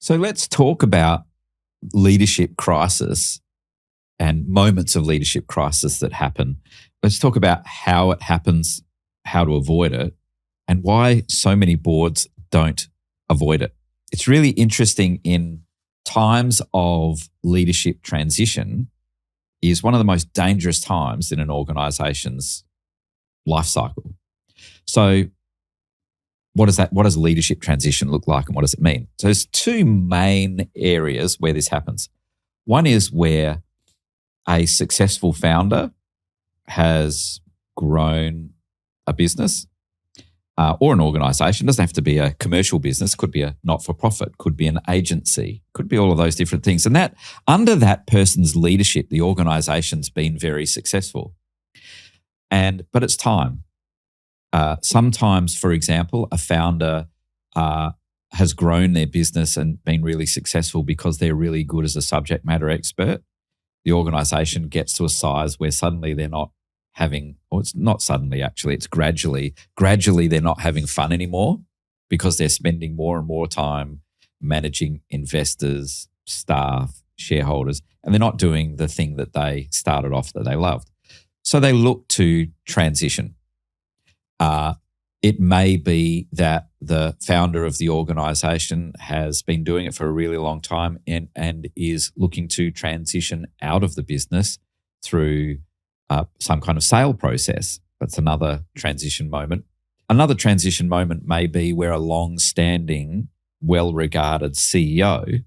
So let's talk about leadership crisis and moments of leadership crisis that happen. Let's talk about how it happens, how to avoid it, and why so many boards don't avoid it. It's really interesting in times of leadership transition is one of the most dangerous times in an organization's life cycle. So what does leadership transition look like and what does it mean? So there's two main areas where this happens. One is where a successful founder has grown a business or an organization. It doesn't have to be a commercial business, could be a not-for-profit, could be an agency, could be all of those different things. And that under that person's leadership, the organization's been very successful. But it's time. Sometimes, for example, a founder has grown their business and been really successful because they're really good as a subject matter expert. The organization gets to a size where suddenly they're not having, or it's not suddenly actually, it's gradually they're not having fun anymore because they're spending more and more time managing investors, staff, shareholders, and they're not doing the thing that they started off that they loved. So they look to transition. It may be that the founder of the organization has been doing it for a really long time and is looking to transition out of the business through some kind of sale process. That's another transition moment. Another transition moment may be where a long-standing, well-regarded CEO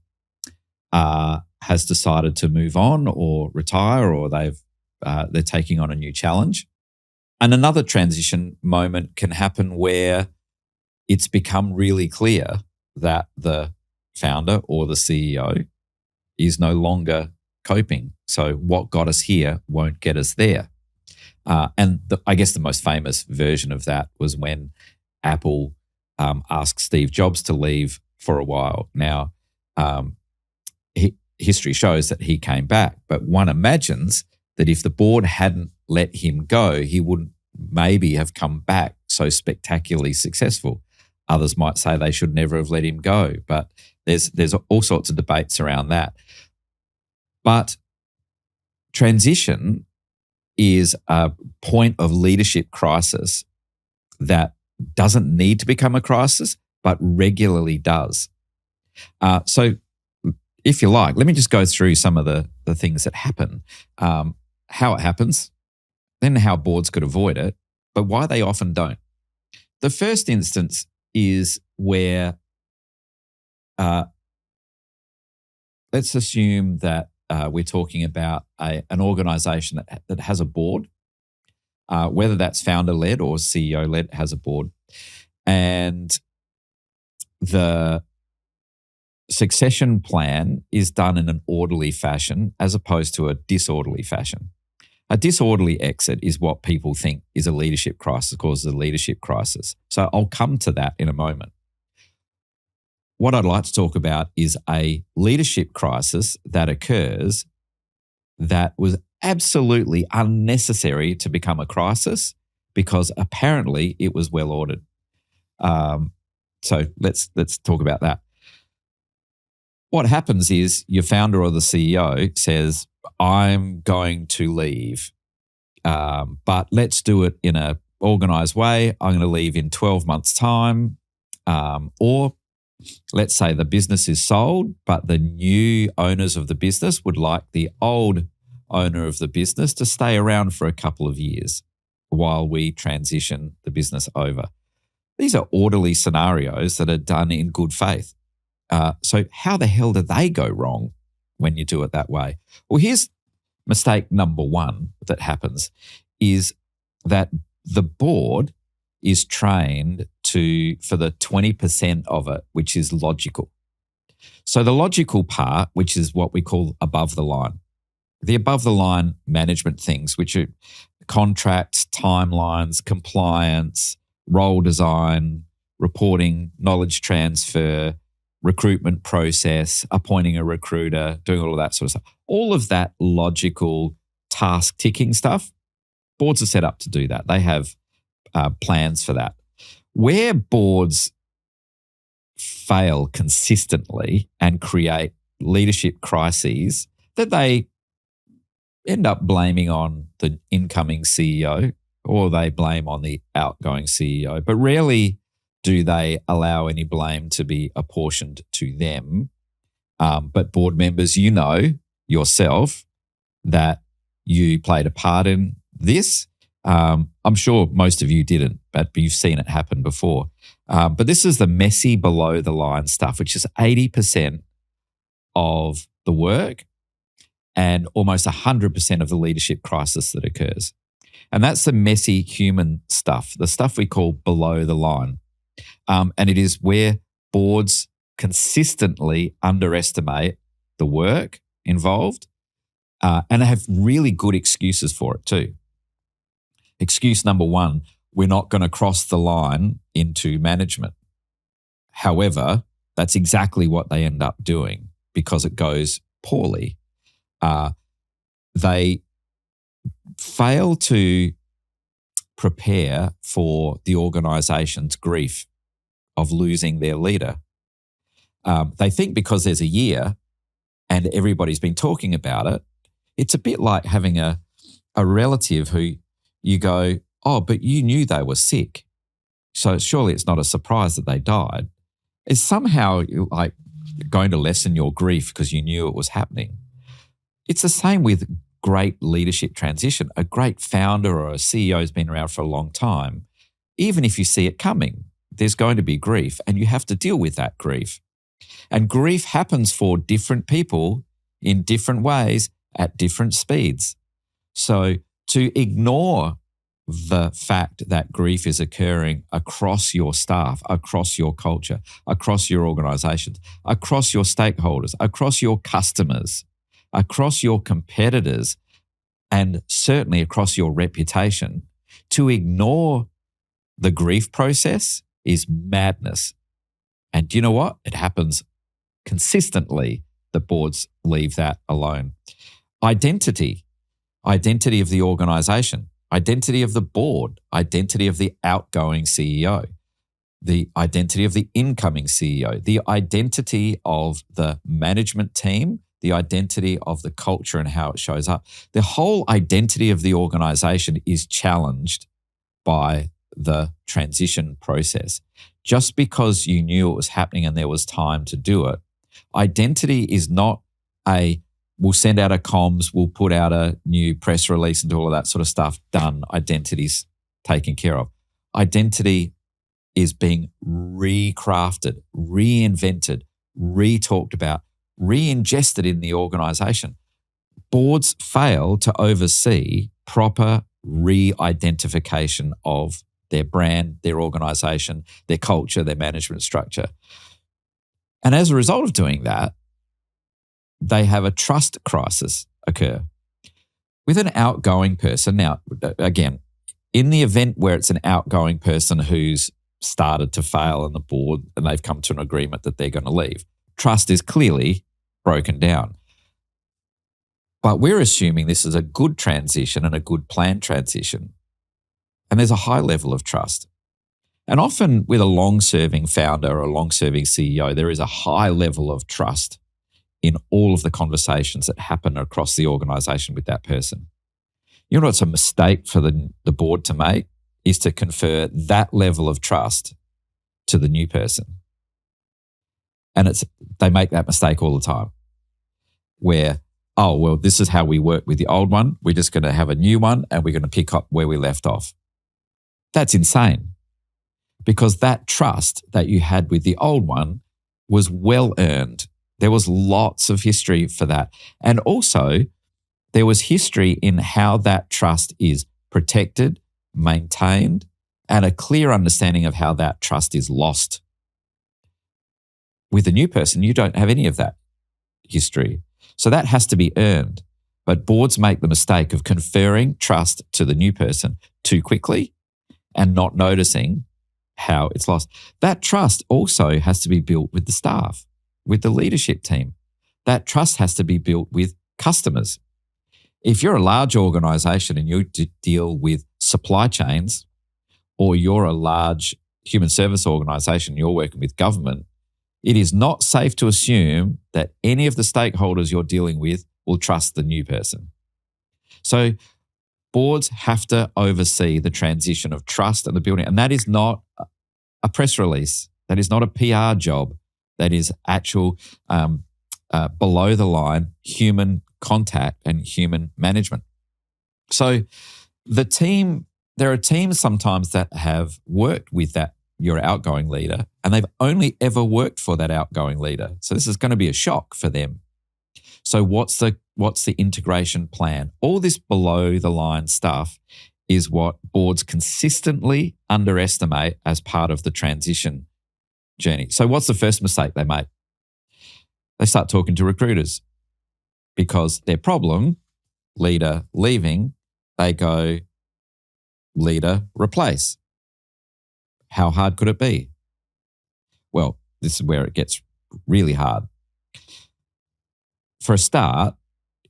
has decided to move on or retire, or they're taking on a new challenge. And another transition moment can happen where it's become really clear that the founder or the CEO is no longer coping. So what got us here won't get us there. I guess the most famous version of that was when Apple asked Steve Jobs to leave for a while. Now, history shows that he came back, but one imagines that if the board hadn't let him go, he wouldn't maybe have come back so spectacularly successful. Others might say they should never have let him go, but there's all sorts of debates around that. But transition is a point of leadership crisis that doesn't need to become a crisis, but regularly does. So if you like, let me just go through some of the things that happen, how it happens, then how boards could avoid it, but why they often don't. The first instance is where let's assume that we're talking about an organization that has a board, whether that's founder-led or CEO-led, has a board. And the succession plan is done in an orderly fashion as opposed to a disorderly fashion. A disorderly exit is what people think is a leadership crisis, causes a leadership crisis. So I'll come to that in a moment. What I'd like to talk about is a leadership crisis that occurs that was absolutely unnecessary to become a crisis because apparently it was well ordered. So let's talk about that. What happens is your founder or the CEO says, I'm going to leave, but let's do it in an organized way. I'm going to leave in 12 months' time. Or let's say the business is sold, but the new owners of the business would like the old owner of the business to stay around for a couple of years while we transition the business over. These are orderly scenarios that are done in good faith. So how the hell do they go wrong when you do it that way? Well, here's mistake number one that happens is that the board is trained for the 20% of it, which is logical. So the logical part, which is what we call above the line, the above the line management things, which are contracts, timelines, compliance, role design, reporting, knowledge transfer, recruitment process, appointing a recruiter, doing all of that sort of stuff. All of that logical task ticking stuff, boards are set up to do that. They have plans for that. Where boards fail consistently and create leadership crises that they end up blaming on the incoming CEO or they blame on the outgoing CEO, but rarely do they allow any blame to be apportioned to them. But board members, you know yourself that you played a part in this. I'm sure most of you didn't, but you've seen it happen before. But this is the messy below the line stuff, which is 80% of the work and almost 100% of the leadership crisis that occurs. And that's the messy human stuff, the stuff we call below the line. And it is where boards consistently underestimate the work involved and they have really good excuses for it too. Excuse number one, we're not going to cross the line into management. However, that's exactly what they end up doing because it goes poorly. They fail to prepare for the organisation's grief of losing their leader. They think because there's a year and everybody's been talking about it, it's a bit like having a relative who you go, oh, but you knew they were sick, so surely it's not a surprise that they died. It's somehow like going to lessen your grief because you knew it was happening. It's the same with great leadership transition. A great founder or a CEO has been around for a long time. Even if you see it coming, there's going to be grief and you have to deal with that grief. And grief happens for different people in different ways at different speeds. So to ignore the fact that grief is occurring across your staff, across your culture, across your organizations, across your stakeholders, across your customers, across your competitors, and certainly across your reputation, to ignore the grief process is madness. And do you know what? It happens consistently that boards leave that alone. Identity of the organization, identity of the board, identity of the outgoing CEO, the identity of the incoming CEO, the identity of the management team, the identity of the culture and how it shows up. The whole identity of the organization is challenged by the transition process. Just because you knew it was happening and there was time to do it, identity is not we'll send out a comms, we'll put out a new press release and do all of that sort of stuff. Done. Identity's taken care of. Identity is being recrafted, reinvented, re-talked about, re-ingested in the organization. Boards fail to oversee proper re-identification of their brand, their organization, their culture, their management structure. And as a result of doing that, they have a trust crisis occur. With an outgoing person, now, again, in the event where it's an outgoing person who's started to fail on the board and they've come to an agreement that they're going to leave, trust is clearly broken down. But we're assuming this is a good transition and a good planned transition. And there's a high level of trust. And often with a long-serving founder or a long-serving CEO, there is a high level of trust in all of the conversations that happen across the organization with that person. You know what's a mistake for the board to make is to confer that level of trust to the new person. And they make that mistake all the time where, oh, well, this is how we work with the old one. We're just going to have a new one and we're going to pick up where we left off. That's insane because that trust that you had with the old one was well earned. There was lots of history for that. And also, there was history in how that trust is protected, maintained, and a clear understanding of how that trust is lost. With a new person, you don't have any of that history. So that has to be earned. But boards make the mistake of conferring trust to the new person too quickly and not noticing how it's lost. That trust also has to be built with the staff, with the leadership team. That trust has to be built with customers. If you're a large organization and you deal with supply chains, or you're a large human service organization, you're working with government, It is not safe to assume that any of the stakeholders you're dealing with will trust the new person. So boards have to oversee the transition of trust and the building. And that is not a press release. That is not a PR job. That is actual below the line human contact and human management. So there are teams sometimes that have worked with your outgoing leader, and they've only ever worked for that outgoing leader. So this is going to be a shock for them. So what's the integration plan? All this below the line stuff is what boards consistently underestimate as part of the transition journey. So what's the first mistake they make? They start talking to recruiters because their problem, leader leaving, they go, leader replace. How hard could it be? Well, this is where it gets really hard. For a start,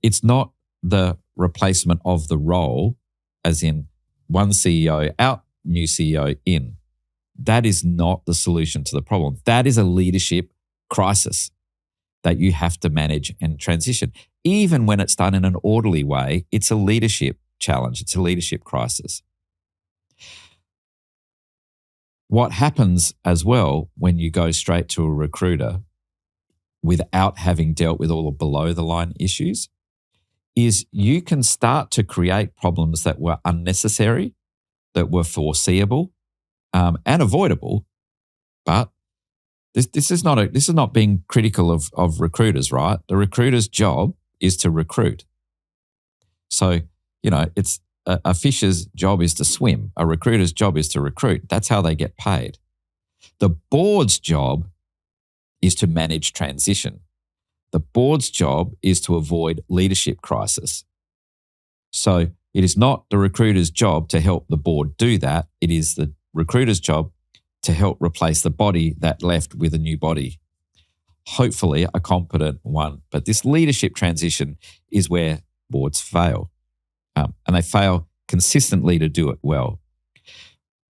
it's not the replacement of the role, as in one CEO out, new CEO in. That is not the solution to the problem. That is a leadership crisis that you have to manage and transition. Even when it's done in an orderly way, it's a leadership challenge. It's a leadership crisis. What happens as well when you go straight to a recruiter without having dealt with all the below the line issues is you can start to create problems that were unnecessary, that were foreseeable and avoidable. But this is not being critical of recruiters, right? The recruiter's job is to recruit. So, it's a fisher's job is to swim. A recruiter's job is to recruit. That's how they get paid. The board's job is to manage transition. The board's job is to avoid leadership crisis. So it is not the recruiter's job to help the board do that. It is the recruiter's job to help replace the body that left with a new body. Hopefully a competent one. But this leadership transition is where boards fail. And they fail consistently to do it well.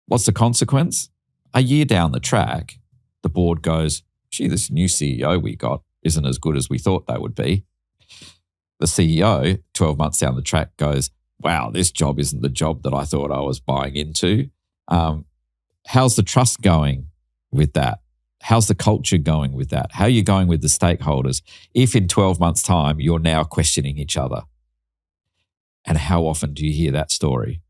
What's the consequence? A year down the track, the board goes, gee, this new CEO we got isn't as good as we thought they would be. The CEO, 12 months down the track, goes, wow, this job isn't the job that I thought I was buying into. How's the trust going with that? How's the culture going with that? How are you going with the stakeholders? If in 12 months' time, you're now questioning each other. And how often do you hear that story?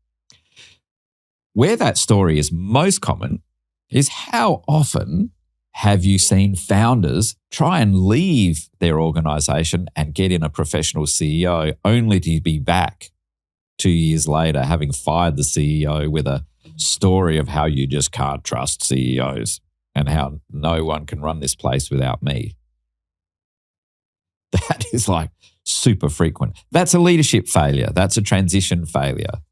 Where that story is most common is how often have you seen founders try and leave their organization and get in a professional CEO only to be back 2 years later having fired the CEO with a story of how you just can't trust CEOs and how no one can run this place without me. That is like super frequent. That's a leadership failure. That's a transition failure.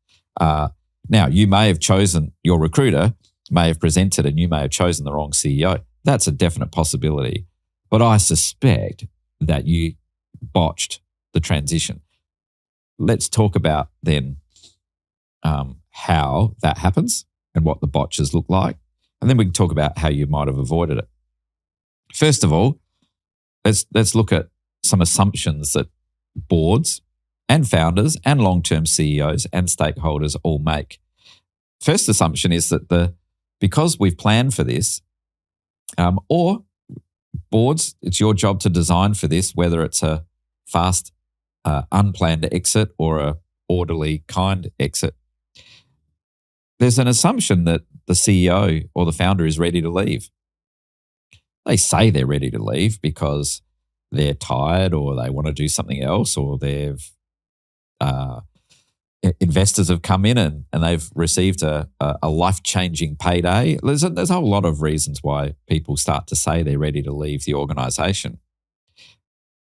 Now, you may have chosen, your recruiter may have presented and you may have chosen the wrong CEO. That's a definite possibility. But I suspect that you botched the transition. Let's talk about then how that happens and what the botches look like. And then we can talk about how you might have avoided it. First of all, let's look at some assumptions that boards and founders and long-term CEOs and stakeholders all make. First assumption is that because we've planned for this, or boards, it's your job to design for this, whether it's a fast, unplanned exit or a orderly, kind exit. There's an assumption that the CEO or the founder is ready to leave. They say they're ready to leave because they're tired or they want to do something else, or investors have come in and they've received a life-changing payday. There's a whole lot of reasons why people start to say they're ready to leave the organization.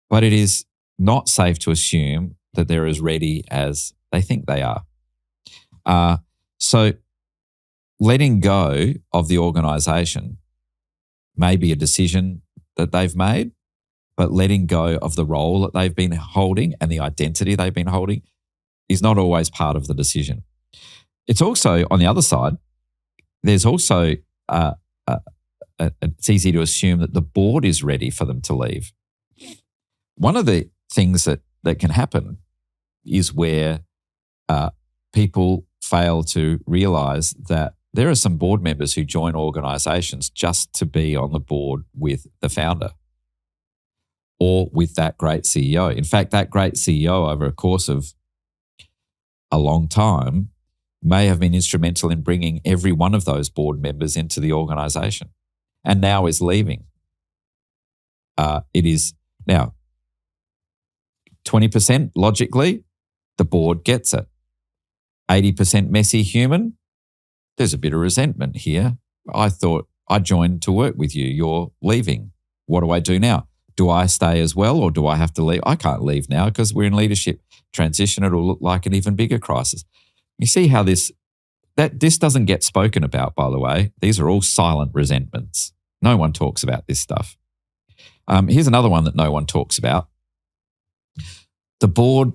But it is not safe to assume that they're as ready as they think they are. So letting go of the organization may be a decision that they've made, but letting go of the role that they've been holding and the identity they've been holding is not always part of the decision. It's also, on the other side, there's also a it's easy to assume that the board is ready for them to leave. One of the things that can happen is where people fail to realise that there are some board members who join organisations just to be on the board with the founder or with that great CEO. In fact, that great CEO over a course of a long time may have been instrumental in bringing every one of those board members into the organisation and now is leaving. It is now 20% logically, the board gets it. 80% messy human, there's a bit of resentment here. I thought I joined to work with you. You're leaving. What do I do now? Do I stay as well or do I have to leave? I can't leave now because we're in leadership transition. It'll look like an even bigger crisis. You see how this doesn't get spoken about, by the way. These are all silent resentments. No one talks about this stuff. Here's another one that no one talks about. The board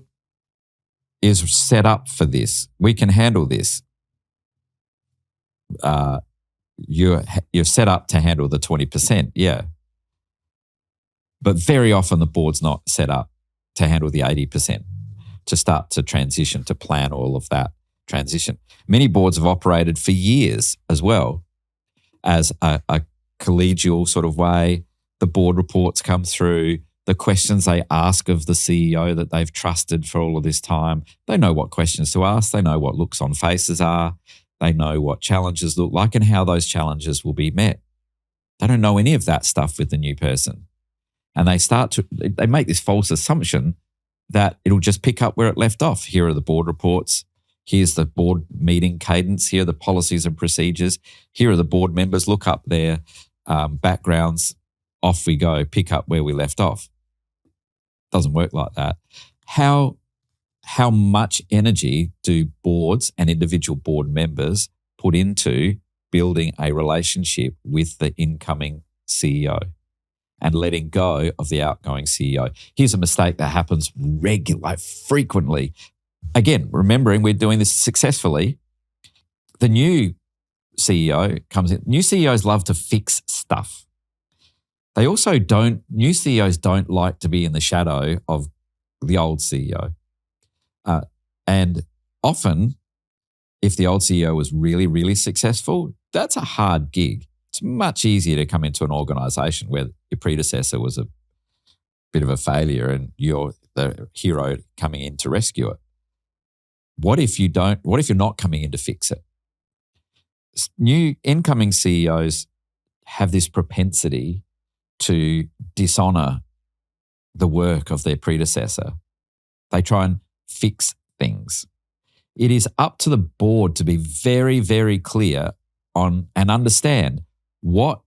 is set up for this. We can handle this. You're set up to handle the 20%, yeah. But very often the board's not set up to handle the 80%, to start to transition, to plan all of that transition. Many boards have operated for years as well as a collegial sort of way. The board reports come through, the questions they ask of the CEO that they've trusted for all of this time. They know what questions to ask. They know what looks on faces are. They know what challenges look like and how those challenges will be met. They don't know any of that stuff with the new person. And they make this false assumption that it'll just pick up where it left off. Here are the board reports. Here's the board meeting cadence. Here are the policies and procedures. Here are the board members. Look up their backgrounds. Off we go. Pick up where we left off. Doesn't work like that. How much energy do boards and individual board members put into building a relationship with the incoming CEO and letting go of the outgoing CEO? Here's a mistake that happens frequently. Again, remembering we're doing this successfully. The new CEO comes in. New CEOs love to fix stuff. New CEOs don't like to be in the shadow of the old CEO. And often, if the old CEO was really, really successful, that's a hard gig. It's much easier to come into an organisation where your predecessor was a bit of a failure and you're the hero coming in to rescue it. What if you're not coming in to fix it? New incoming CEOs have this propensity to dishonour the work of their predecessor. They try and fix things. It is up to the board to be very, very clear on and understand what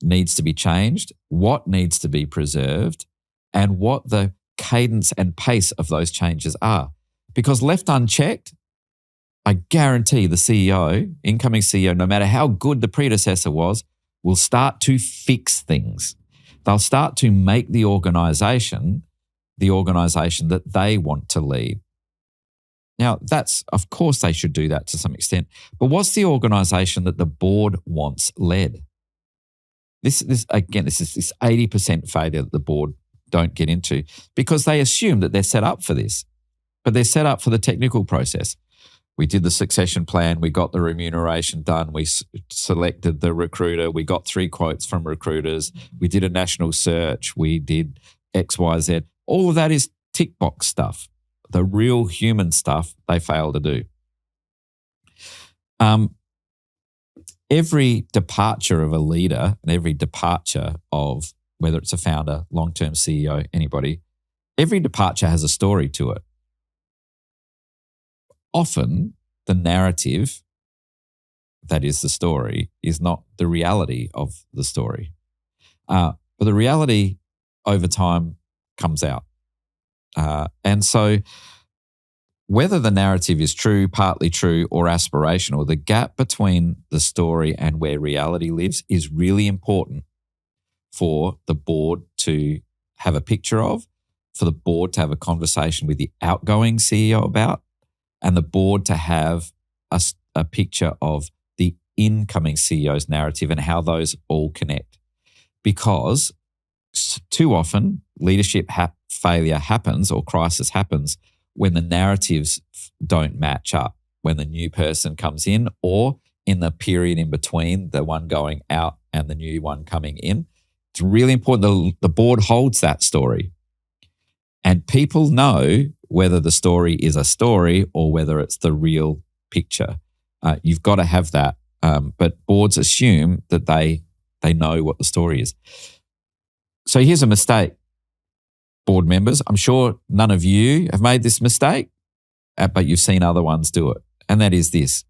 needs to be changed, what needs to be preserved, and what the cadence and pace of those changes are. Because left unchecked, I guarantee the CEO, incoming CEO, no matter how good the predecessor was, will start to fix things. They'll start to make the organisation that they want to lead. Now, of course they should do that to some extent, but what's the organisation that the board wants led? This is this 80% failure that the board don't get into because they assume that they're set up for this, but they're set up for the technical process. We did the succession plan. We got the remuneration done. We selected the recruiter. We got 3 quotes from recruiters. We did a national search. We did X, Y, Z. All of that is tick box stuff. The real human stuff they fail to do. Every departure of a leader and every departure of whether it's a founder, long-term CEO, anybody, every departure has a story to it. Often the narrative that is the story is not the reality of the story. But the reality over time comes out. And so whether the narrative is true, partly true, or aspirational, the gap between the story and where reality lives is really important for the board to have a picture of, for the board to have a conversation with the outgoing CEO about, and the board to have a picture of the incoming CEO's narrative and how those all connect. Because too often leadership failure happens or crisis happens when the narratives don't match up, when the new person comes in or in the period in between the one going out and the new one coming in. It's really important the board holds that story. And people know whether the story is a story or whether it's the real picture. You've got to have that. But boards assume that they know what the story is. So here's a mistake, board members. I'm sure none of you have made this mistake, but you've seen other ones do it. And that is this,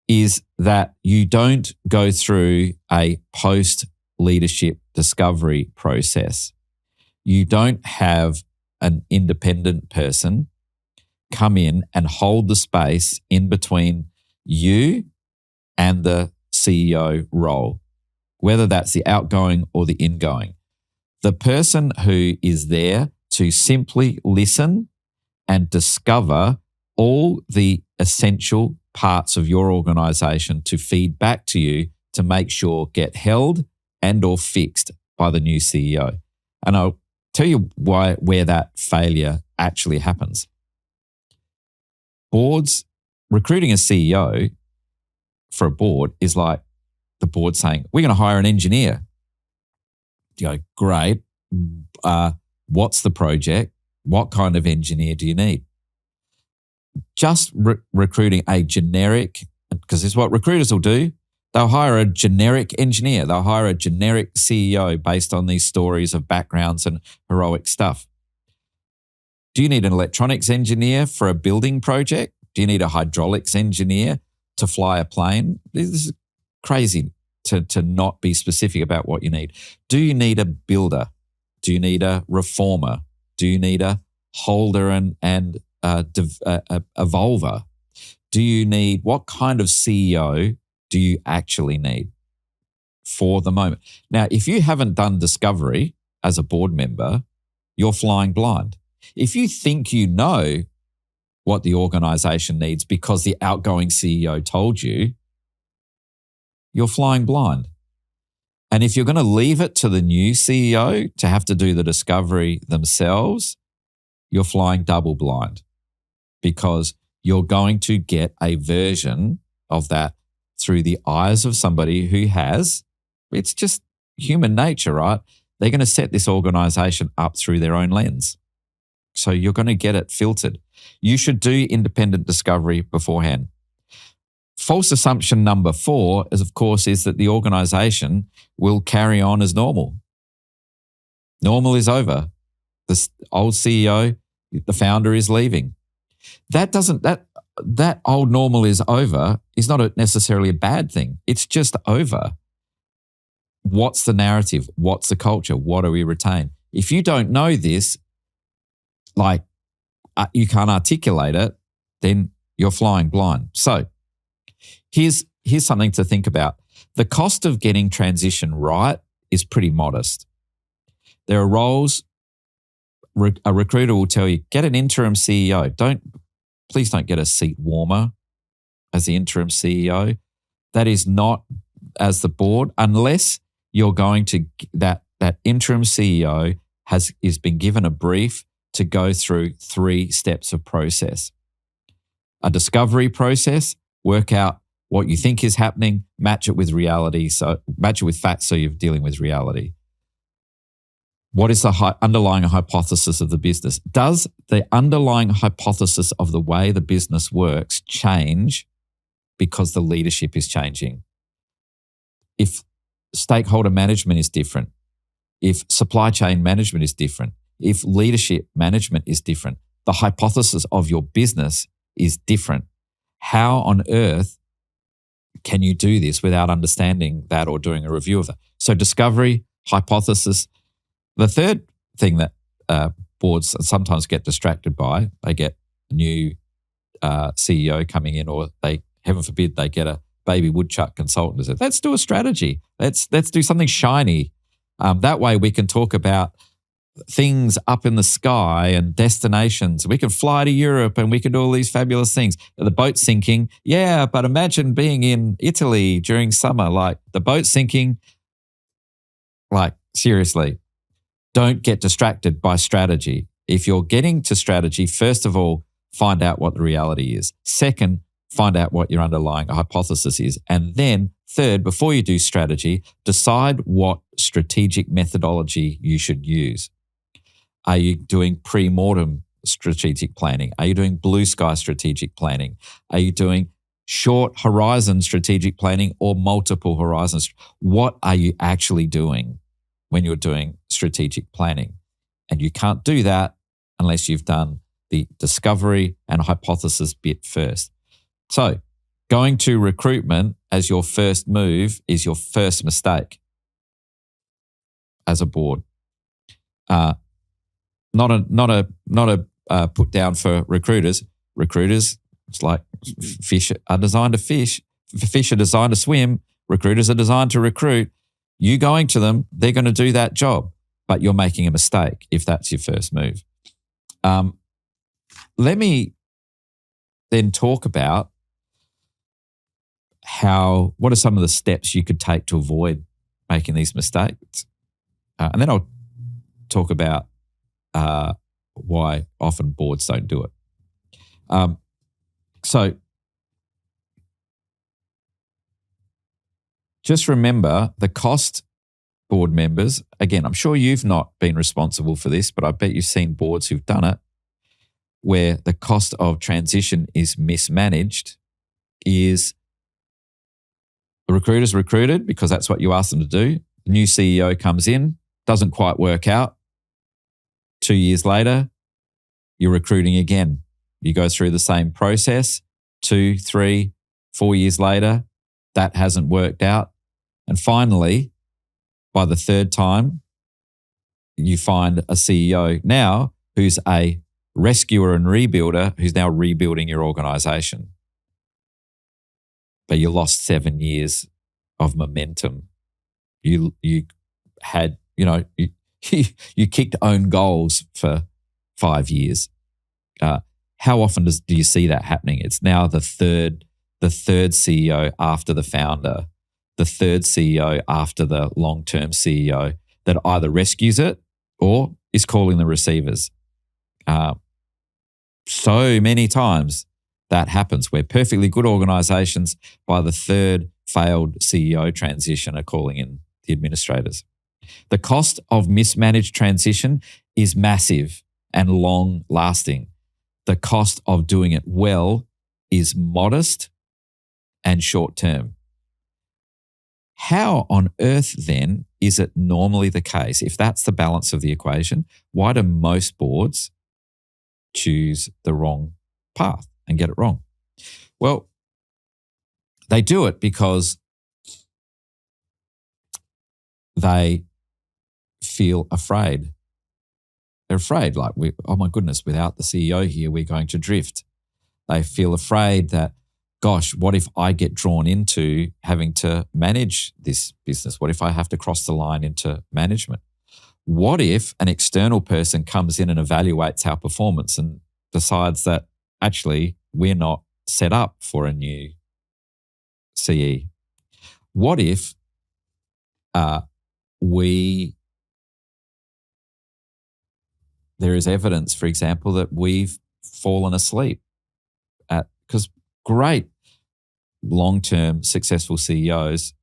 is that you don't go through a post-leadership discovery process. You don't have an independent person come in and hold the space in between you and the CEO role, whether that's the outgoing or the ingoing. The person who is there to simply listen and discover all the essential parts of your organization to feed back to you to make sure get held and or fixed by the new CEO. And I'll tell you where that failure actually happens. Boards, recruiting a CEO for a board is like the board saying, we're going to hire an engineer. You go, great. What's the project? What kind of engineer do you need? Just recruiting a generic, because this is what recruiters will do. They'll hire a generic engineer. They'll hire a generic CEO based on these stories of backgrounds and heroic stuff. Do you need an electronics engineer for a building project? Do you need a hydraulics engineer to fly a plane? This is crazy to not be specific about what you need. Do you need a builder? Do you need a reformer? Do you need a holder and evolver? Do you need, what kind of CEO do you actually need for the moment? Now, if you haven't done discovery as a board member, you're flying blind. If you think you know what the organization needs because the outgoing CEO told you, you're flying blind. And if you're going to leave it to the new CEO to have to do the discovery themselves, you're flying double blind, because you're going to get a version of that through the eyes of somebody who has, it's just human nature, right? They're going to set this organization up through their own lens. So you're going to get it filtered. You should do independent discovery beforehand. False assumption number 4 is, of course, is that the organization will carry on as normal. Normal is over. The old CEO, the founder is leaving. That old normal is over is not necessarily a bad thing. It's just over. What's the narrative? What's the culture? What do we retain? If you don't know this, like you can't articulate it, then you're flying blind. So here's something to think about. The cost of getting transition right is pretty modest. There are roles, a recruiter will tell you, get an interim CEO. Please don't get a seat warmer as the interim CEO. That is not as the board, unless you're going to, that interim CEO is been given a brief to go through 3 steps of process. A discovery process, work out what you think is happening, match it with reality, so match it with facts so you're dealing with reality. What is the underlying hypothesis of the business? Does the underlying hypothesis of the way the business works change because the leadership is changing? If stakeholder management is different, if supply chain management is different, if leadership management is different, the hypothesis of your business is different. How on earth can you do this without understanding that or doing a review of that? So discovery, hypothesis. The third thing that boards sometimes get distracted by, they get a new CEO coming in, or they, heaven forbid, they get a baby woodchuck consultant and say, let's do a strategy. Let's do something shiny. That way we can talk about things up in the sky and destinations. We could fly to Europe and we could do all these fabulous things. The boat's sinking. Yeah, but imagine being in Italy during summer, like the boat's sinking. Like, seriously, don't get distracted by strategy. If you're getting to strategy, first of all, find out what the reality is. Second, find out what your underlying hypothesis is. And then third, before you do strategy, decide what strategic methodology you should use. Are you doing pre-mortem strategic planning? Are you doing blue sky strategic planning? Are you doing short horizon strategic planning or multiple horizons? What are you actually doing when you're doing strategic planning? And you can't do that unless you've done the discovery and hypothesis bit first. So going to recruitment as your first move is your first mistake as a board. Not a put down for recruiters. Recruiters, it's like fish are designed to fish. Fish are designed to swim. Recruiters are designed to recruit. You going to them, they're going to do that job, but you're making a mistake if that's your first move. Let me then talk about what are some of the steps you could take to avoid making these mistakes. And then I'll talk about why often boards don't do it. So just remember the cost, board members. Again, I'm sure you've not been responsible for this, but I bet you've seen boards who've done it, where the cost of transition is mismanaged. Is the recruiter's recruited because that's what you asked them to do. The new CEO comes in, doesn't quite work out. 2 years later, you're recruiting again. You go through the same process. 2, 3, 4 years later, that hasn't worked out. And finally, by the third time, you find a CEO now who's a rescuer and rebuilder who's now rebuilding your organization. But you lost 7 years of momentum. You had, you kicked own goals for 5 years. How often do you see that happening? It's now the third CEO after the founder, the third CEO after the long-term CEO that either rescues it or is calling the receivers. So many times that happens where perfectly good organizations by the third failed CEO transition are calling in the administrators. The cost of mismanaged transition is massive and long-lasting. The cost of doing it well is modest and short-term. How on earth then is it normally the case, if that's the balance of the equation, why do most boards choose the wrong path and get it wrong? Well, they do it because they feel afraid. They're afraid, like, oh my goodness, without the CEO here, we're going to drift. They feel afraid that, gosh, what if I get drawn into having to manage this business? What if I have to cross the line into management? What if an external person comes in and evaluates our performance and decides that actually we're not set up for a new CE? What if there is evidence, for example, that we've fallen asleep because great long-term successful CEOs,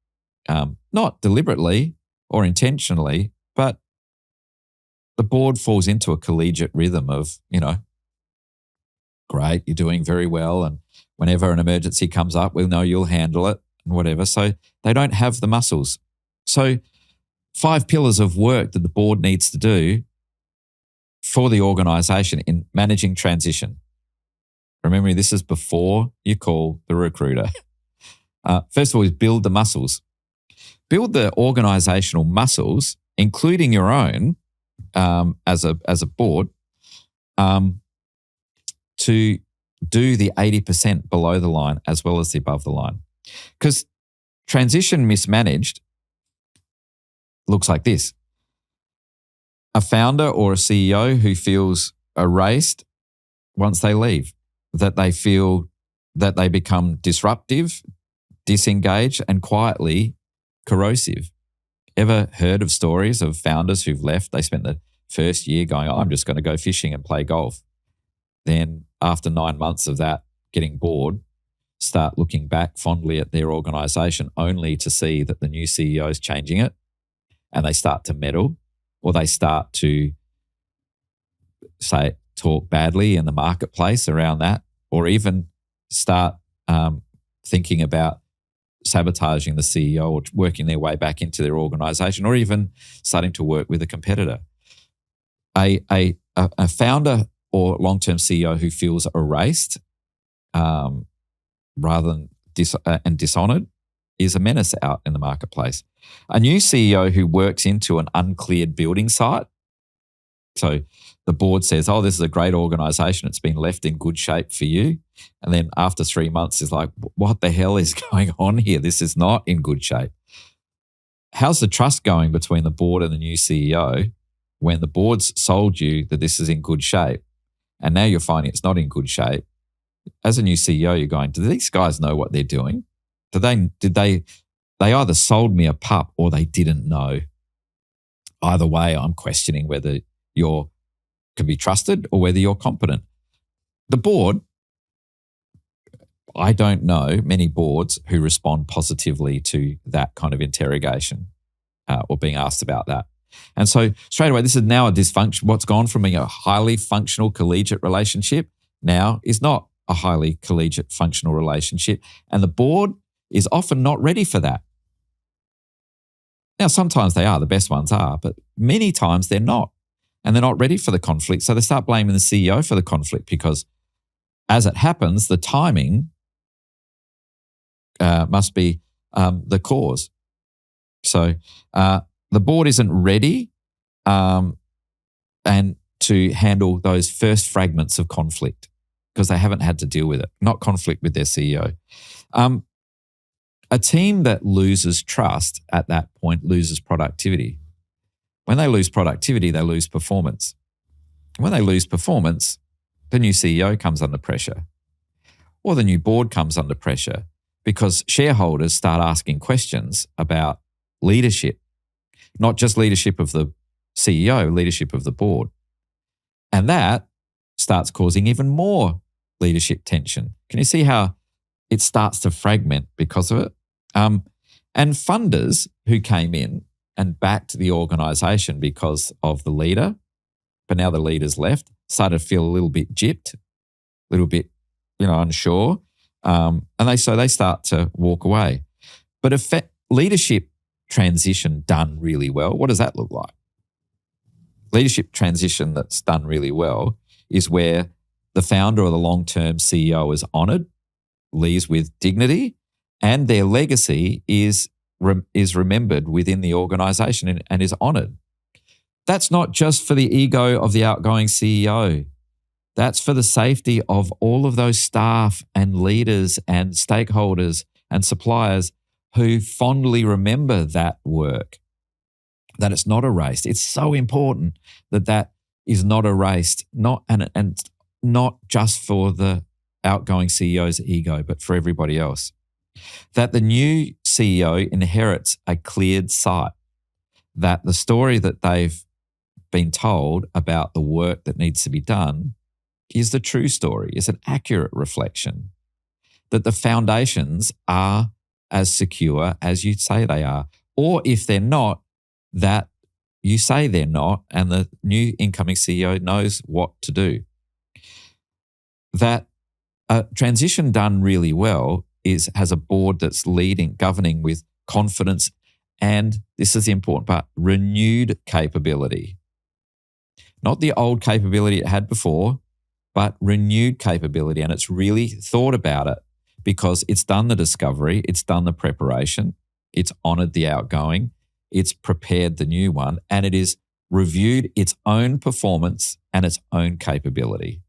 not deliberately or intentionally, but the board falls into a collegiate rhythm of, great, you're doing very well, and whenever an emergency comes up, we'll know you'll handle it and whatever. So they don't have the muscles. So 5 pillars of work that the board needs to do for the organisation in managing transition. Remember, this is before you call the recruiter. First of all, is build the muscles. Build the organisational muscles, including your own as a board, to do the 80% below the line as well as the above the line. Because transition mismanaged looks like this. a founder or a CEO who feels erased once they leave, that they feel that they become disruptive, disengaged, and quietly corrosive. Ever heard of stories of founders who've left? They spent the first year going, I'm just going to go fishing and play golf. Then after 9 months of that, getting bored, start looking back fondly at their organization only to see that the new CEO is changing it, and they start to meddle, or they start to talk badly in the marketplace around that, or even start thinking about sabotaging the CEO or working their way back into their organization, or even starting to work with a competitor. A founder or long-term CEO who feels erased rather than dishonored is a menace out in the marketplace. A new CEO who works into an uncleared building site. So the board says, this is a great organization. It's been left in good shape for you. And then after 3 months is like, what the hell is going on here? This is not in good shape. How's the trust going between the board and the new CEO when the board's sold you that this is in good shape and now you're finding it's not in good shape? As a new CEO, you're going, do these guys know what they're doing? Did they either sold me a pup or they didn't know? Either way, I'm questioning whether you can be trusted or whether you're competent. The board, I don't know many boards who respond positively to that kind of interrogation or being asked about that. And so straight away, this is now a dysfunction. What's gone from being a highly functional collegiate relationship now is not a highly collegiate functional relationship. And the board is often not ready for that. Now, sometimes they are, the best ones are, but many times they're not. And they're not ready for the conflict. So they start blaming the CEO for the conflict because as it happens, the timing must be the cause. So the board isn't ready and to handle those first fragments of conflict because they haven't had to deal with it, not conflict with their CEO. A team that loses trust at that point loses productivity. When they lose productivity, they lose performance. When they lose performance, the new CEO comes under pressure or the new board comes under pressure because shareholders start asking questions about leadership, not just leadership of the CEO, leadership of the board. And that starts causing even more leadership tension. Can you see how it starts to fragment because of it? And funders who came in and backed the organisation because of the leader, but now the leader's left, started to feel a little bit gypped, a little bit, unsure. And they start to walk away. But if leadership transition done really well, what does that look like? Leadership transition that's done really well is where the founder or the long-term CEO is honoured, leaves with dignity, and their legacy is remembered within the organisation and is honoured. That's not just for the ego of the outgoing CEO. That's for the safety of all of those staff and leaders and stakeholders and suppliers who fondly remember that work, that it's not erased. It's so important that is not erased, and not just for the outgoing CEO's ego, but for everybody else. That the new CEO inherits a cleared sight, that the story that they've been told about the work that needs to be done is the true story, is an accurate reflection, that the foundations are as secure as you say they are, or if they're not, that you say they're not, and the new incoming CEO knows what to do. That a transition done really well has a board that's governing with confidence, and this is the important part, renewed capability. Not the old capability it had before, but renewed capability. And it's really thought about it because it's done the discovery, it's done the preparation, it's honoured the outgoing, it's prepared the new one, and it is reviewed its own performance and its own capability.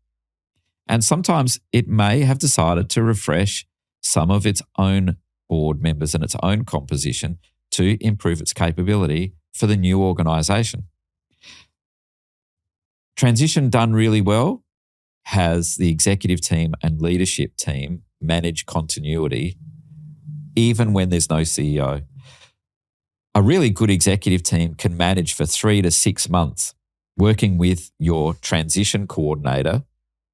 And sometimes it may have decided to refresh some of its own board members and its own composition to improve its capability for the new organisation. Transition done really well has the executive team and leadership team manage continuity even when there's no CEO. A really good executive team can manage for 3 to 6 months working with your transition coordinator,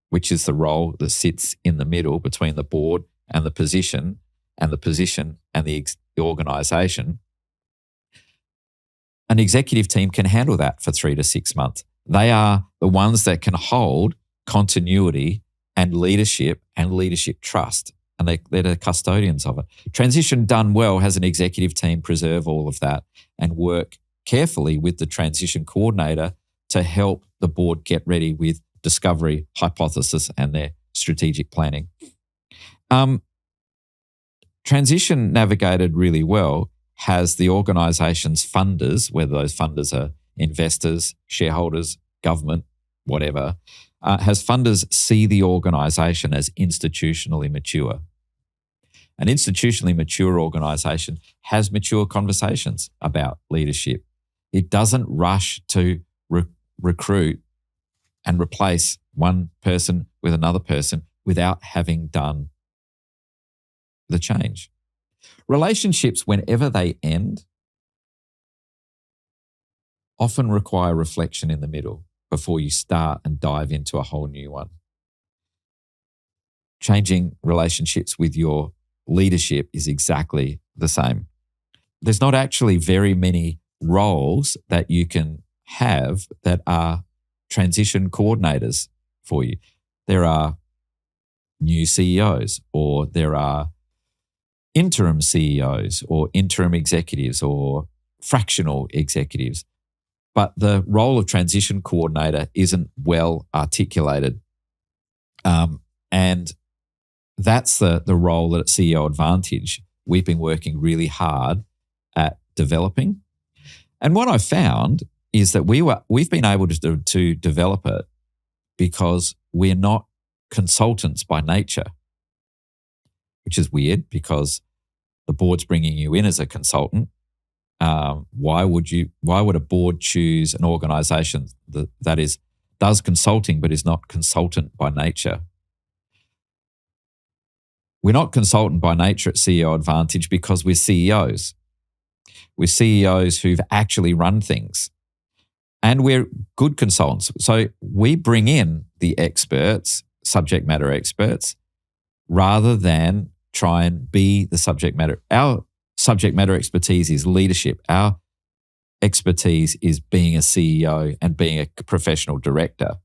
which is the role that sits in the middle between the board and the position and the organisation. An executive team can handle that for 3 to 6 months. They are the ones that can hold continuity and leadership trust, and they're the custodians of it. Transition done well has an executive team preserve all of that and work carefully with the transition coordinator to help the board get ready with discovery, hypothesis, and their strategic planning. Transition navigated really well has the organisation's funders, whether those funders are investors, shareholders, government, whatever, has funders see the organisation as institutionally mature. An institutionally mature organisation has mature conversations about leadership. It doesn't rush to recruit and replace one person with another person without having done the change. Relationships, whenever they end, often require reflection in the middle before you start and dive into a whole new one. Changing relationships with your leadership is exactly the same. There's not actually very many roles that you can have that are transition coordinators for you. There are new CEOs, or there are interim CEOs or interim executives or fractional executives. But the role of transition coordinator isn't well articulated. And that's the role that at CEO Advantage we've been working really hard at developing. And what I found is that we've been able to develop it because we're not consultants by nature, which is weird because the board's bringing you in as a consultant. Why would a board choose an organisation that does consulting but is not consultant by nature? We're not consultant by nature at CEO Advantage because we're CEOs. We're CEOs who've actually run things. And we're good consultants. So we bring in the experts, subject matter experts, rather than try and be the subject matter. Our subject matter expertise is leadership. Our expertise is being a CEO and being a professional director.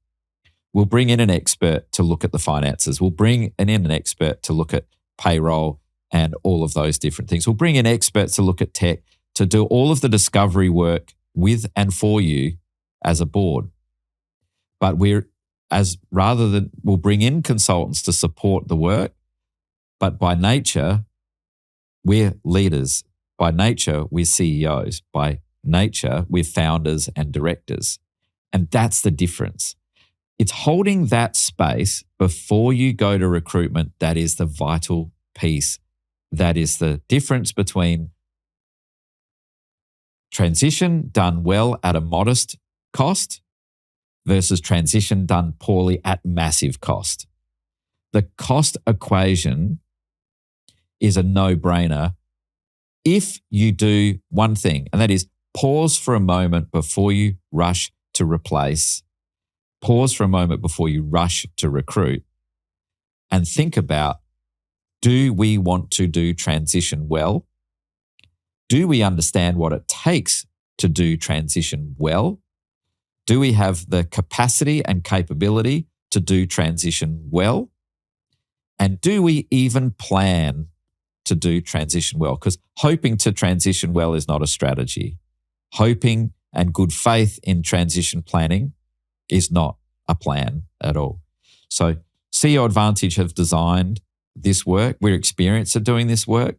We'll bring in an expert to look at the finances. We'll bring in an expert to look at payroll and all of those different things. We'll bring in experts to look at tech, to do all of the discovery work with and for you as a board. But we'll bring in consultants to support the work, but by nature, we're leaders. By nature, we're CEOs. By nature, we're founders and directors. And that's the difference. It's holding that space before you go to recruitment that is the vital piece. That is the difference between transition done well at a modest cost versus transition done poorly at massive cost. The cost equation is a no-brainer if you do one thing, and that is pause for a moment before you rush to replace. Pause for a moment before you rush to recruit and think about, do we want to do transition well? Do we understand what it takes to do transition well? Do we have the capacity and capability to do transition well? And do we even plan to do transition well? Because hoping to transition well is not a strategy. Hoping and good faith in transition planning is not a plan at all. So CEO Advantage have designed this work. We're experienced at doing this work.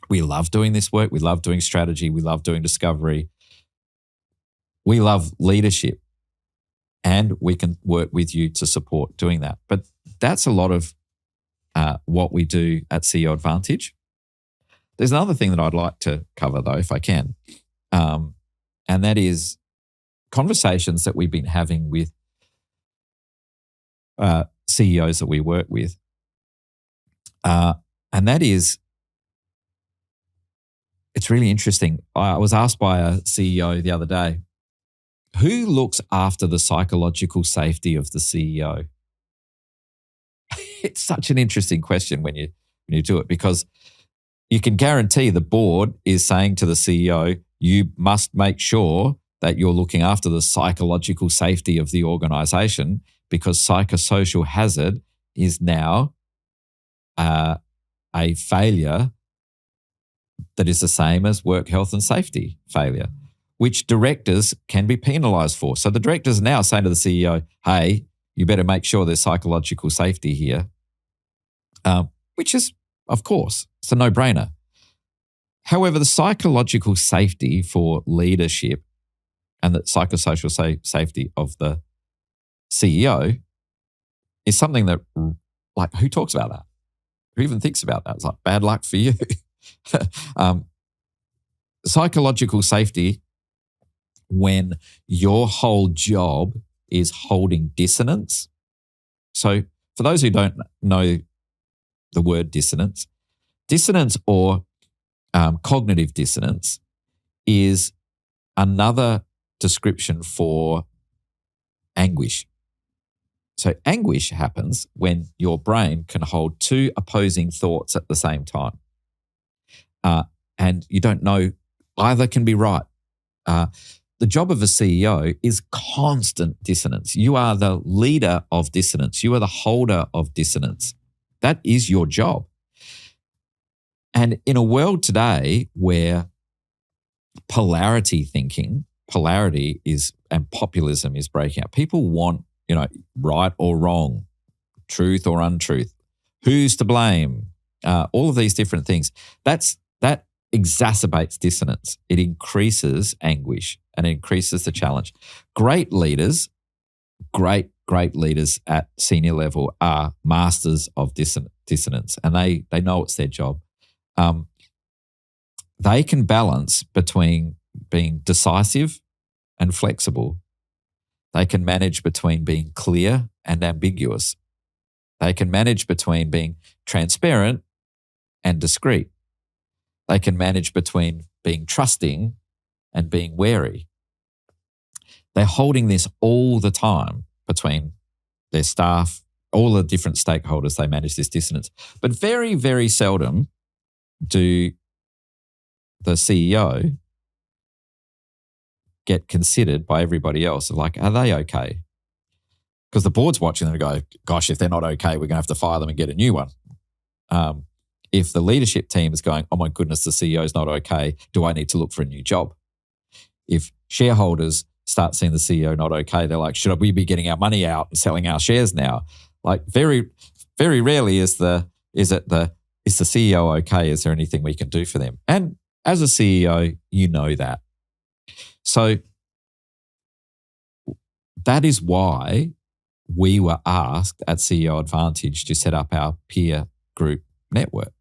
We love doing this work. We love doing strategy. We love doing discovery. We love leadership. And we can work with you to support doing that. But that's a lot of what we do at CEO Advantage. There's another thing that I'd like to cover though, if I can. And that is conversations that we've been having with CEOs that we work with. And that is, it's really interesting. I was asked by a CEO the other day, who looks after the psychological safety of the CEO? It's such an interesting question when you do it, because you can guarantee the board is saying to the CEO, you must make sure that you're looking after the psychological safety of the organization, because psychosocial hazard is now a failure that is the same as work health and safety failure, which directors can be penalised for. So the directors are now saying to the CEO, hey, you better make sure there's psychological safety here, which is, of course, it's a no-brainer. However, the psychological safety for leadership and the psychosocial safety of the CEO is something that, like, who talks about that? Who even thinks about that? It's like, bad luck for you. Psychological safety, when your whole job is holding dissonance. So for those who don't know the word dissonance or cognitive dissonance is another description for anguish. So anguish happens when your brain can hold two opposing thoughts at the same time. And you don't know, either can be right. The job of a CEO is constant dissonance. You are the leader of dissonance. You are the holder of dissonance. That is your job. And in a world today where polarity and populism is breaking out, people want, right or wrong, truth or untruth, who's to blame, all of these different things. That exacerbates dissonance. It increases anguish and it increases the challenge. Great leaders at senior level are masters of dissonance, and they know it's their job. They can balance between being decisive and flexible. They can manage between being clear and ambiguous. They can manage between being transparent and discreet. They can manage between being trusting and being wary. They're holding this all the time between their staff, all the different stakeholders. They manage this dissonance. But very, very seldom do the CEO get considered by everybody else. Like, are they okay? Because the board's watching them and go, gosh, if they're not okay, we're going to have to fire them and get a new one. If the leadership team is going, oh my goodness, the CEO's not okay, do I need to look for a new job? If shareholders start seeing the CEO not okay, they're like, should we be getting our money out and selling our shares now? Like, very, very rarely is the CEO okay? Is there anything we can do for them? And as a CEO, you know that. So that is why we were asked at CEO Advantage to set up our peer group network,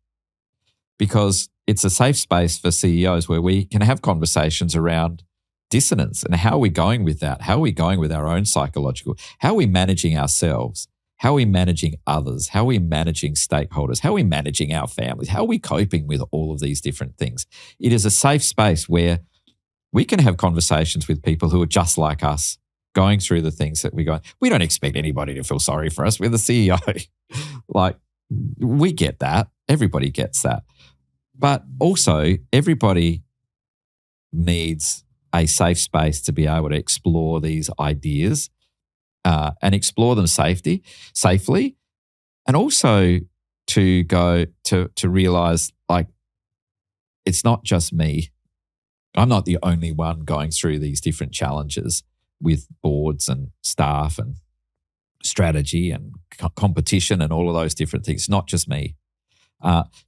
because it's a safe space for CEOs where we can have conversations around dissonance and how are we going with that? How are we going with our own psychological? How are we managing ourselves? How are we managing others? How are we managing stakeholders? How are we managing our families? How are we coping with all of these different things? It is a safe space where we can have conversations with people who are just like us, going through the things that we go. We don't expect anybody to feel sorry for us. We're the CEO. Like, we get that. Everybody gets that. But also, everybody needs a safe space to be able to explore these ideas and explore them safely, and also to go to realize, like, it's not just me. I'm not the only one going through these different challenges with boards and staff and strategy and competition and all of those different things. It's not just me.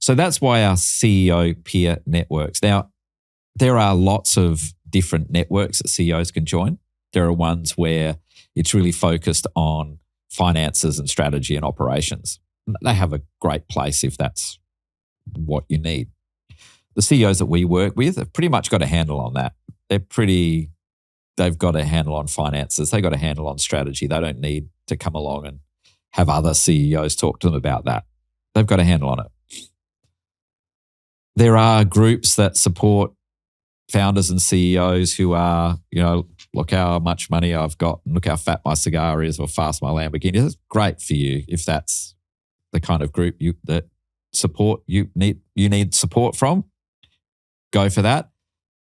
So that's why our CEO peer networks. Now, there are lots of different networks that CEOs can join. There are ones where it's really focused on finances and strategy and operations. They have a great place if that's what you need. The CEOs that we work with have pretty much got a handle on that. They've got a handle on finances. They've got a handle on strategy. They don't need to come along and have other CEOs talk to them about that. They've got a handle on it. There are groups that support founders and CEOs who are, look how much money I've got, and look how fat my cigar is, or fast my Lamborghini. That's great for you if that's the kind of group that support you need support from. Go for that.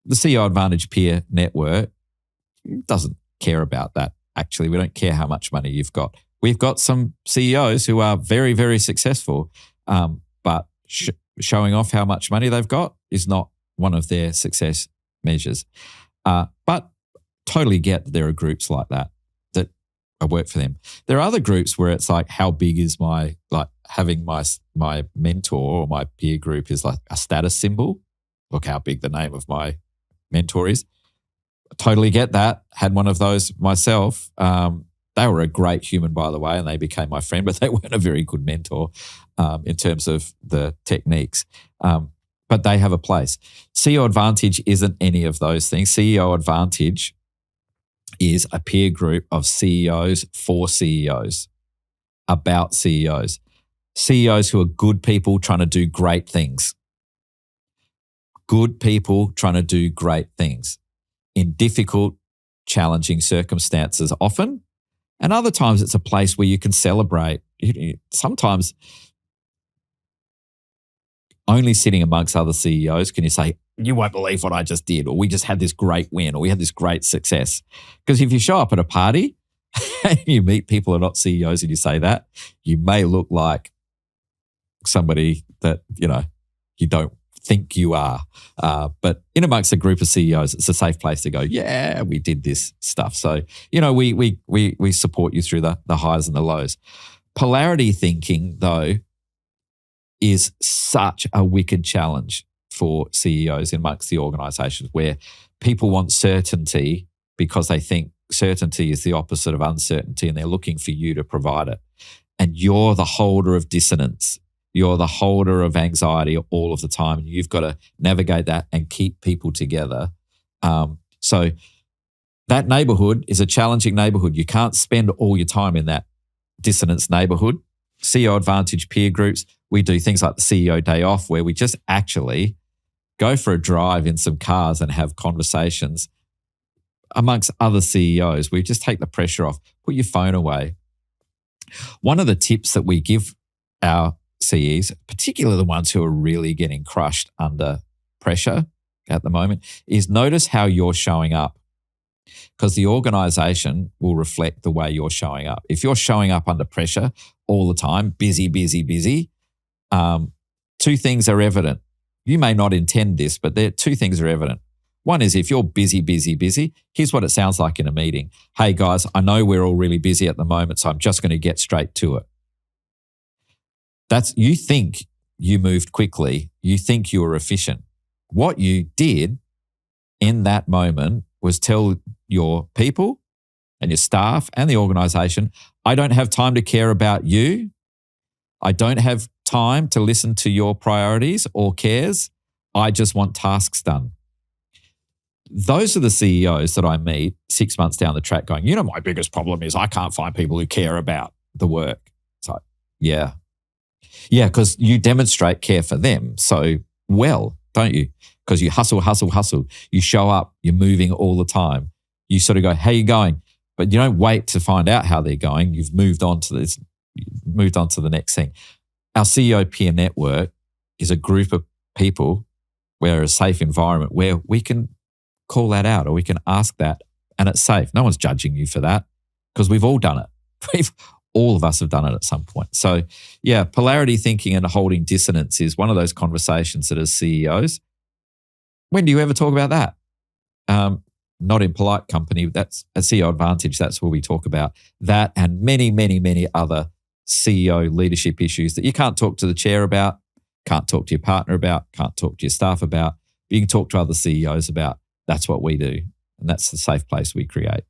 The CEO Advantage peer network doesn't care about that. Actually, we don't care how much money you've got. We've got some CEOs who are very, very successful, but showing off how much money they've got is not one of their success measures. But totally get that there are groups like that work for them. There are other groups where it's like, how big is having my mentor or my peer group is like a status symbol. Look how big the name of my mentor is. Totally get that. Had one of those myself. They were a great human, by the way, and they became my friend, but they weren't a very good mentor in terms of the techniques. But they have a place. CEO Advantage isn't any of those things. CEO Advantage is a peer group of CEOs for CEOs, about CEOs. CEOs who are good people trying to do great things. Good people trying to do great things in difficult, challenging circumstances often. And other times it's a place where you can celebrate. Sometimes only sitting amongst other CEOs can you say, you won't believe what I just did, or we just had this great win, or we had this great success. Because if you show up at a party and you meet people who are not CEOs and you say that, you may look like somebody that, you don't think you are. But in amongst a group of CEOs, it's a safe place to go, yeah, we did this stuff. So, we support you through the highs and the lows. Polarity thinking, though, is such a wicked challenge for CEOs in amongst the organizations, where people want certainty because they think certainty is the opposite of uncertainty, and they're looking for you to provide it. And you're the holder of dissonance. You're the holder of anxiety all of the time. And you've got to navigate that and keep people together. So that neighborhood is a challenging neighborhood. You can't spend all your time in that dissonance neighborhood. CEO Advantage peer groups, we do things like the CEO Day Off, where we just actually go for a drive in some cars and have conversations amongst other CEOs. We just take the pressure off. Put your phone away. One of the tips that we give our CEs, particularly the ones who are really getting crushed under pressure at the moment, is notice how you're showing up, because the organization will reflect the way you're showing up. If you're showing up under pressure all the time, busy, two things are evident. You may not intend this, but two things are evident. One is if you're busy, here's what it sounds like in a meeting. Hey guys, I know we're all really busy at the moment, so I'm just going to get straight to it. You think you moved quickly. You think you were efficient. What you did in that moment was tell your people and your staff and the organization, I don't have time to care about you. I don't have time to listen to your priorities or cares. I just want tasks done. Those are the CEOs that I meet 6 months down the track going, my biggest problem is I can't find people who care about the work. It's like, yeah, because you demonstrate care for them so well, don't you? Because you hustle. You show up, you're moving all the time. You sort of go, how you going? But you don't wait to find out how they're going. You've moved on to the next thing. Our CEO peer network is a group of people where a safe environment where we can call that out or we can ask that, and it's safe. No one's judging you for that because we've all done it. All of us have done it at some point. So yeah, polarity thinking and holding dissonance is one of those conversations that as CEOs, when do you ever talk about that? Not in polite company. That's a CEO Advantage. That's where we talk about that and many, many, many other CEO leadership issues that you can't talk to the chair about, can't talk to your partner about, can't talk to your staff about. But you can talk to other CEOs about. That's what we do. And that's the safe place we create.